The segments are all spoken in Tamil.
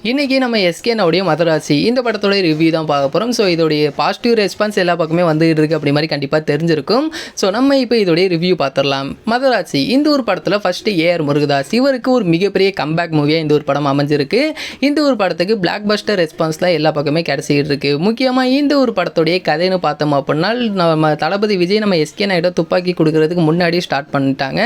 இன்றைக்கி நம்ம எஸ்கேனுடைய மதராசி இந்த படத்தோட ரிவ்யூ தான் பார்க்க போகிறோம். ஸோ இதோடைய பாசிட்டிவ் ரெஸ்பான்ஸ் எல்லா பக்கமே வந்துகிட்டு இருக்குது அப்படி மாதிரி கண்டிப்பாக தெரிஞ்சிருக்கும். ஸோ நம்ம இப்போ இதோடைய ரிவ்யூ பார்த்துடலாம். மதராசி இந்த ஒரு படத்தில் ஃபஸ்ட்டு ஏஆர் முருகதாஸ் இவருக்கு ஒரு மிகப்பெரிய கம்பேக் மூவியாக இந்த ஒரு படம் அமைஞ்சிருக்கு. இந்த ஒரு படத்துக்கு பிளாக் பஸ்டர் ரெஸ்பான்ஸ் தான் எல்லா பக்கமே கிடச்சிக்கிட்டு இருக்குது. முக்கியமாக இந்த ஒரு படத்துடைய கதைன்னு பார்த்தோம் அப்படின்னா நம்ம தளபதி விஜய் நம்ம எஸ்கே நாயிட்ட துப்பாக்கி கொடுக்கறதுக்கு முன்னாடி ஸ்டார்ட் பண்ணிட்டாங்க.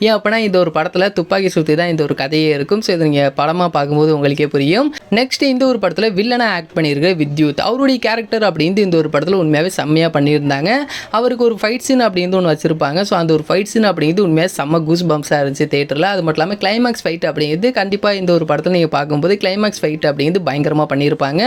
ஏன் அப்படின்னா இந்த ஒரு படத்தில் துப்பாக்கி சுற்றி தான் இந்த ஒரு கதையே இருக்கும். ஸோ இது நீங்கள் படமாக பார்க்கும்போது உங்களுக்கே புரியும். நெக்ஸ்ட் இந்த ஒரு படத்தில் வில்லனா ஆக்ட் பண்ணியிருக்க வித்யுத் அவருடைய கேரக்டர் அப்படின்னு இந்த ஒரு படத்தில் உண்மையாகவே செம்மையாக பண்ணியிருந்தாங்க. அவருக்கு ஒரு ஃபைட் சீன் அப்படின்னு ஒன்று வச்சிருப்பாங்க. ஸோ அந்த ஒரு ஃபைட் சீன் அப்படிங்கிறது உண்மையாக செம்ம கூஸ் பம்ப்ஸாக இருந்துச்சு தேட்டரில். அது மட்டும் இல்லாமல் கிளைமேக்ஸ் ஃபைட் அப்படிங்கிறது கண்டிப்பாக இந்த ஒரு படத்தில் நீங்கள் பார்க்கும்போது கிளைமேக்ஸ் ஃபைட் அப்படிங்கிறது பயங்கரமாக பண்ணியிருப்பாங்க.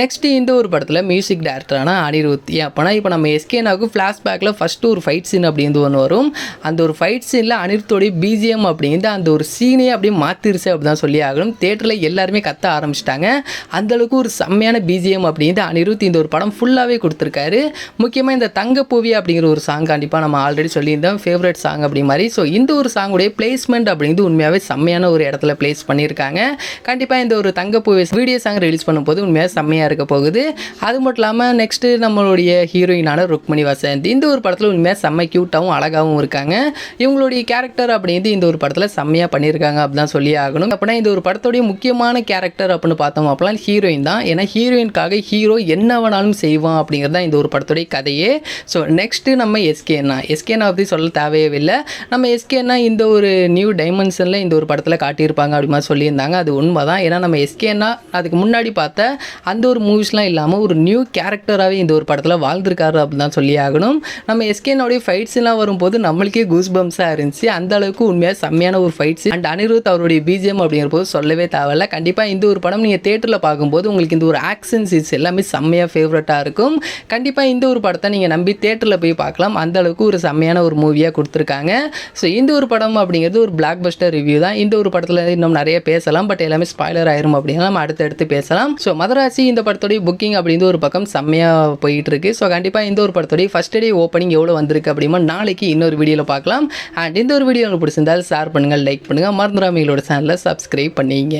நெக்ஸ்ட் இந்த ஒரு படத்தில் மியூசிக் டைரக்டரான அனிருத் அப்போனா இப்போ நம்ம எஸ்கேனாவுக்கு ஃப்ளாஷ்பேக்கில் ஃபஸ்ட்டு ஒரு ஃபைட் சீன் அப்படிங்கிறது ஒன்று வரும். அந்த ஒரு ஃபைட் சீனில் அனிருத்தோடைய பிஜிஎம் அப்படிங்கிறது அந்த ஒரு சீனே அப்படியே மாற்றிருச்சு அப்படி தான் சொல்லி ஆகணும். தேட்டரில் எல்லாருமே கத்த ஆரம்பிச்சிட்டாங்க. அந்தளவுக்கு ஒரு செம்மையான பிஜிஎம் அப்படிங்கிறது அனிருத் இந்த ஒரு படம் ஃபுல்லாகவே கொடுத்துருக்காரு. முக்கியமாக இந்த தங்கப்பூவி அப்படிங்கிற ஒரு சாங் கண்டிப்பாக நம்ம ஆல்ரெடி சொல்லியிருந்தோம் ஃபேவரட் சாங் அப்படி மாதிரி. ஸோ இந்த ஒரு சாங்குடைய பிளேஸ்மெண்ட் அப்படிங்கிறது உண்மையாகவே செம்மையான ஒரு இடத்துல பிளேஸ் பண்ணியிருக்காங்க. கண்டிப்பாக இந்த ஒரு தங்கப்பூவி வீடியோ சாங் ரிலீஸ் பண்ணும்போது உண்மையாக செம்மையாக இருக்க போகுது. அது மட்டும் இல்லாமல் நெக்ஸ்ட்டு நம்மளுடைய ஹீரோயினான ருக்மணி வசந்த் இந்த ஒரு படத்தில் உண்மையாக செம்ம க்யூட்டாகவும் அழகாகவும் இருக்காங்க. இவங்களுடைய கேரக்டர் அப்படிங்கிறது இந்த ஒரு படத்தில் செம்மையாக பண்ணியிருக்காங்க அப்படிதான் சொல்லி ஆகணும். அப்படின்னா இந்த ஒரு படத்துடைய முக்கியமான கேரக்டர் அப்படின்னு பார்த்தோம் அப்படின்னா ஹீரோயின் தான். ஏன்னா ஹீரோயின்காக ஹீரோ என்ன வேணாலும் செய்வான் அப்படிங்கிறது தான் இந்த ஒரு படத்துடைய கதையே. ஸோ நெக்ஸ்ட்டு நம்ம எஸ்கேனா பற்றி சொல்ல தேவையே இல்லை. நம்ம எஸ்கேனா இந்த ஒரு நியூ டைமென்ஷனில் இந்த ஒரு படத்தில் காட்டியிருப்பாங்க அப்படி மாதிரி சொல்லியிருந்தாங்க. அது உண்மை தான். ஏன்னா நம்ம எஸ்கேனா அதுக்கு முன்னாடி பார்த்த அந்த ஒரு மூவிஸ்லாம் இல்லாமல் ஒரு நியூ கேரக்டராகவே இந்த ஒரு படத்தில் வாழ்ந்திருக்காரு அப்படின்னு தான் சொல்லி ஆகணும். நம்ம எஸ்கேனோடைய ஃபைட்ஸ்லாம் வரும்போது நம்மளுக்கே கூஸ் பம்ஸாக இருந்துச்சு. அந்த அளவுக்கு உண்மையாக செம்மையான ஒரு ஃபைட்ஸ் அண்ட் அனிருத் அவருடைய பிஜிஎம் அப்படிங்கிற போது சொல்லவே தேவையில்லை. கண்டிப்பாக இந்த ஒரு படம் நீங்கள் தேட்டரில் பார்க்கும்போது உங்களுக்கு இந்த ஒரு ஆக்ஷன் சீன்ஸ் எல்லாமே செம்மையாக ஃபேவரட்டாக இருக்கும். கண்டிப்பாக இந்த ஒரு படத்தை நீங்கள் நம்பி தேட்டரில் போய் பார்க்கலாம். அந்த அளவுக்கு ஒரு செம்மையான ஒரு மூவியாக கொடுத்துருக்காங்க. ஸோ இந்த ஒரு படம் அப்படிங்கிறது ஒரு பிளாக் பஸ்டர் ரிவ்யூ தான். இந்த ஒரு படத்தில் இன்னும் நிறைய பேசலாம். பட் எல்லாமே ஸ்பாய்லர் ஆயிரும் அப்படின்னா நம்ம அடுத்தடுத்து பேசலாம். ஸோ மதராசி இந்த படத்துடைய புக்கிங் அப்படிங்கிற ஒரு பக்கம் செம்மையாக போயிட்டு இருக்கு. ஸோ கண்டிப்பாக இந்த ஒரு படத்துடைய ஃபர்ஸ்ட் டே ஓப்பனிங் எவ்வளோ வந்திருக்கு அப்படின்னா நாளைக்கு இன்னொரு வீடியோவில் பார்க்கலாம். அண்ட் இந்த ஒரு வீடியோ உங்களுக்கு பிடிச்சிருந்தால் ஷேர் பண்ணுங்கள், லைக் பண்ணுங்கள், மறந்துடாம எங்களோட சேனலை சப்ஸ்கிரைப் பண்ணிங்க.